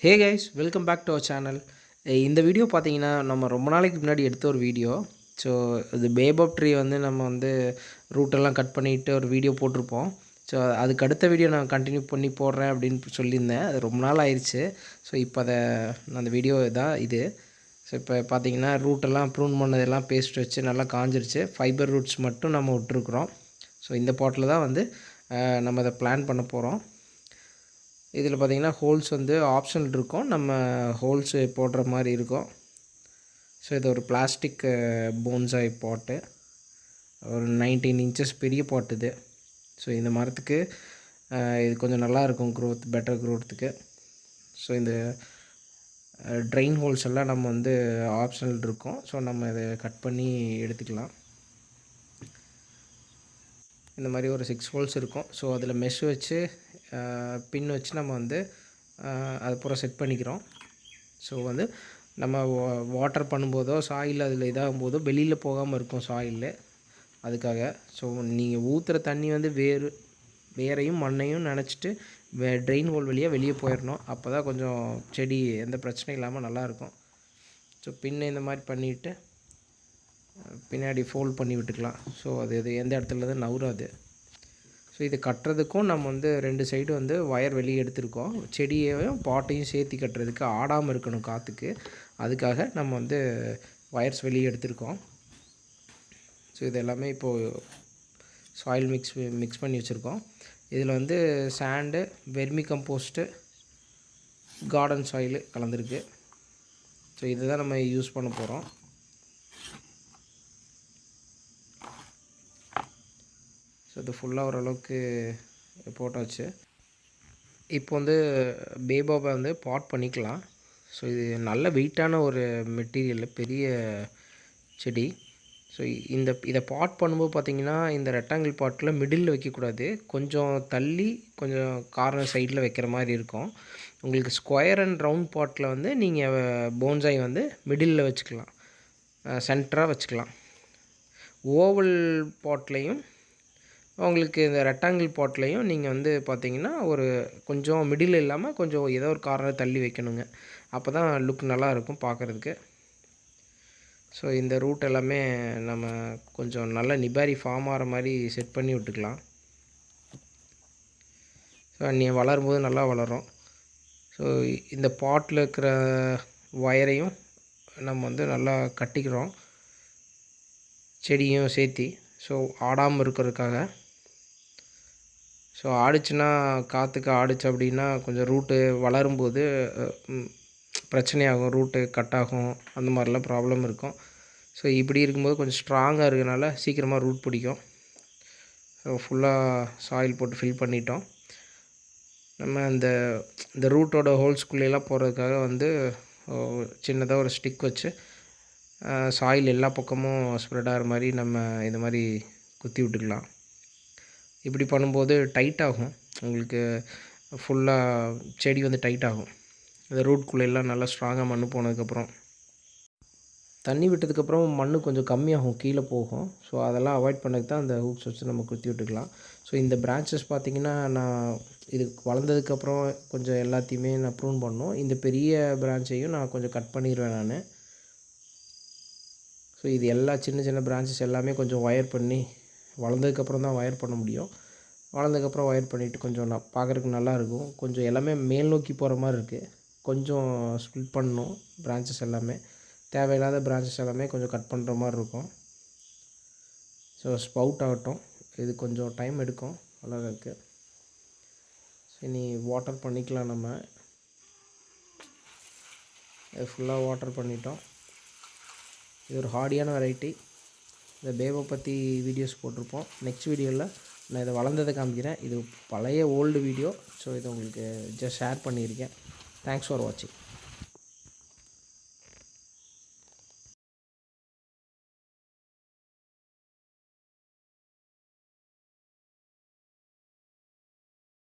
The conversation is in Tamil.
Hey guys, welcome back to our channel. இந்த வீடியோ பார்த்தீங்கன்னா நம்ம ரொம்ப நாளைக்கு முன்னாடி எடுத்த ஒரு வீடியோ. ஸோ இது பேபாப் ட்ரீ வந்து நம்ம வந்து ரூட்டெல்லாம் கட் பண்ணிவிட்டு ஒரு வீடியோ போட்டிருப்போம். ஸோ அதுக்கு அடுத்த வீடியோ நான் கண்டினியூ பண்ணி போடுறேன் அப்படின்னு சொல்லியிருந்தேன். அது ரொம்ப நாள் ஆயிடுச்சு. ஸோ இப்போ அந்த வீடியோ தான் இது. ஸோ இப்போ பார்த்தீங்கன்னா ரூட்டெல்லாம் ப்ரூன் பண்ணதெல்லாம் பேஸ்ட் வச்சு நல்லா காஞ்சிருச்சு. ஃபைபர் ரூட்ஸ் மட்டும் நம்ம விட்டுருக்குறோம். ஸோ இந்த பாட்டில் தான் வந்து நம்ம அதை பிளான் பண்ண போகிறோம். இதில் பார்த்திங்கன்னா ஹோல்ஸ் வந்து ஆப்ஷனல் இருக்கும். நம்ம ஹோல்ஸ் போடுற மாதிரி இருக்கும். ஸோ இது ஒரு பிளாஸ்டிக் போன்சாய் பாட்டு, ஒரு 19 இன்ச்சஸ் பெரிய பாட்டு இது. ஸோ இந்த மரத்துக்கு இது கொஞ்சம் நல்லாயிருக்கும் பெட்டர் க்ரோத்துக்கு. ஸோ இந்த ட்ரெயின் ஹோல்ஸ் எல்லாம் நம்ம வந்து ஆப்ஷனல் இருக்கும். ஸோ நம்ம இதை கட் பண்ணி எடுத்துக்கலாம். இந்த மாதிரி ஒரு 6 ஹோல்ஸ் இருக்கும். ஸோ அதில் மெஷ் வச்சு பின் வச்சு நம்ம வந்து அது பூரா செட் பண்ணிக்கிறோம். ஸோ வந்து நம்ம வாட்டர் பண்ணும்போதோ சாயில் அதில் இதாகும் போதோ வெளியில் போகாமல் இருக்கும் சாயிலில், அதுக்காக. ஸோ நீங்கள் ஊற்றுற தண்ணி வந்து வேரையும் மண்ணையும் நினச்சிட்டு ட்ரெயின் ஹோல் வழியாக வெளியே போயிடணும். அப்போ தான் கொஞ்சம் செடி எந்த பிரச்சனையும் இல்லாமல் நல்லாயிருக்கும். ஸோ பின்னை இந்த மாதிரி பண்ணிவிட்டு பின்னாடி ஃபோல்ட் பண்ணி விட்டுக்கலாம். ஸோ அது எந்த இடத்துலருந்து நவுறாது. ஸோ இது கட்டுறதுக்கும் நம்ம வந்து 2 சைடு வந்து ஒயர் வெளியே எடுத்துருக்கோம். செடியையும் பாட்டையும் சேர்த்து கட்டுறதுக்கு ஆடாமல் இருக்கணும் காற்றுக்கு. அதுக்காக நம்ம வந்து ஒயர்ஸ் வெளியே எடுத்துருக்கோம். ஸோ இது எல்லாமே இப்போது சாயில் மிக்ஸ் பண்ணி வச்சுருக்கோம். இதில் வந்து sand, vermicompost, garden soil கலந்துருக்கு. ஸோ இதுதான் நம்ம யூஸ் பண்ண போகிறோம். ஸோ இது ஃபுல்லாக ஓரளவுக்கு போட்டாச்சு. இப்போ வந்து பேபாபை வந்து பாட் பண்ணிக்கலாம். ஸோ இது நல்ல வெயிட்டான ஒரு மெட்டீரியல், பெரிய செடி. ஸோ இதை பாட் பண்ணும்போது பார்த்திங்கன்னா இந்த ரெக்டாங்கிள் பாட்டில் மிடில் வைக்கக்கூடாது. கொஞ்சம் தள்ளி கொஞ்சம் கார்னர் சைடில் வைக்கிற மாதிரி இருக்கும். உங்களுக்கு ஸ்கொயர் அண்ட் ரவுண்ட் பாட்டில் வந்து நீங்கள் போன்சாய் வந்து மிடில் வச்சுக்கலாம், சென்டராக வச்சுக்கலாம். ஓவல் பாட்லேயும் உங்களுக்கு இந்த ரெக்டாங்கிள் பாட்லேயும் நீங்கள் வந்து பார்த்திங்கன்னா ஒரு கொஞ்சம் மிடில் இல்லாமல் கொஞ்சம் ஏதோ ஒரு கார்னர் தள்ளி வைக்கணுங்க. அப்போ தான் லுக் நல்லாயிருக்கும் பார்க்குறதுக்கு. ஸோ இந்த ரூட் எல்லாமே நம்ம கொஞ்சம் நல்ல நிபாரி ஃபார்ம் ஆகிற மாதிரி செட் பண்ணி விட்டுக்கலாம். ஸோ நீ வளரும்போது நல்லா வளரும். ஸோ இந்த பாட்டில் இருக்கிற ஒயரையும் நம்ம வந்து நல்லா கட்டிக்கிறோம், செடியும் சேர்த்தி. ஸோ ஆடாமல் இருக்கிறதுக்காக. ஸோ ஆடிச்சுன்னா காற்றுக்கு ஆடிச்சு அப்படின்னா கொஞ்சம் ரூட்டு வளரும்போது பிரச்சனையாகும், ரூட்டு கட் ஆகும், அந்த மாதிரிலாம் ப்ராப்ளம் இருக்கும். ஸோ இப்படி இருக்கும்போது கொஞ்சம் ஸ்ட்ராங்காக இருக்கிறதுனால சீக்கிரமாக ரூட் பிடிக்கும். ஸோ ஃபுல்லாக சாயில் போட்டு ஃபில் பண்ணிட்டோம். நம்ம இந்த ரூட்டோட ஹோல்ஸ்குள்ளேலாம் போகிறதுக்காக வந்து சின்னதாக ஒரு ஸ்டிக் வச்சு சாயில் எல்லா பக்கமும் ஸ்ப்ரெட் ஆகிற மாதிரி நம்ம இந்த மாதிரி குத்தி விட்டுக்கலாம். இப்படி பண்ணும்போது டைட் ஆகும், உங்களுக்கு ஃபுல்லாக செடி வந்து டைட் ஆகும். இந்த ரூட்குள்ளெல்லாம் நல்லா ஸ்ட்ராங்காக மண் போனதுக்கப்புறம், தண்ணி விட்டதுக்கப்புறம் மண் கொஞ்சம் கம்மியாகும், கீழே போகும். ஸோ அதெல்லாம் அவாய்ட் பண்ணதுக்கு தான் அந்த ஹூக்ஸ் வச்சு நம்ம குத்தி விட்டுக்கலாம். ஸோ இந்த பிரான்ச்சஸ் பார்த்திங்கன்னா நான் இது வளர்ந்ததுக்கப்புறம் கொஞ்சம் எல்லாத்தையுமே நான் ப்ரூன் பண்ணணும். இந்த பெரிய பிரான்ச்சையும் நான் கொஞ்சம் கட் பண்ணிடுவேன் நான். ஸோ இது எல்லா சின்ன சின்ன பிரான்ச்சஸ் எல்லாமே கொஞ்சம் ஒயர் பண்ணி வளர்ந்ததுக்கப்புறம் தான் ஒயர் பண்ண முடியும். வளர்ந்ததுக்கப்புறம் ஒயர் பண்ணிவிட்டு கொஞ்சம் பார்க்குறதுக்கு நல்லாயிருக்கும். கொஞ்சம் எல்லாமே மேல் நோக்கி போகிற மாதிரி இருக்குது. கொஞ்சம் ஸ்ப்ளிட் பண்ணணும் பிரான்ச்சஸ் எல்லாமே. தேவையில்லாத பிரான்ச்சஸ் எல்லாமே கொஞ்சம் கட் பண்ணுற மாதிரி இருக்கும். ஸோ ஸ்பவுட் ஆகட்டும், இது கொஞ்சம் டைம் எடுக்கும் வளர்கிறதுக்கு. ஸோ இனி வாட்டர் பண்ணிக்கலாம். நம்ம இது ஃபுல்லாக வாட்டர் பண்ணிட்டோம். இது ஒரு ஹார்டியான வெரைட்டி. இந்த பேபை பற்றி வீடியோஸ் போட்டிருப்போம். நெக்ஸ்ட் வீடியோவில் நான் இதை வளர்ந்ததை காமிக்கிறேன். இது பழைய ஓல்டு வீடியோ. ஸோ இதை உங்களுக்கு ஜஸ்ட் ஷேர் பண்ணியிருக்கேன். தேங்க்ஸ் ஃபார் வாட்சிங்.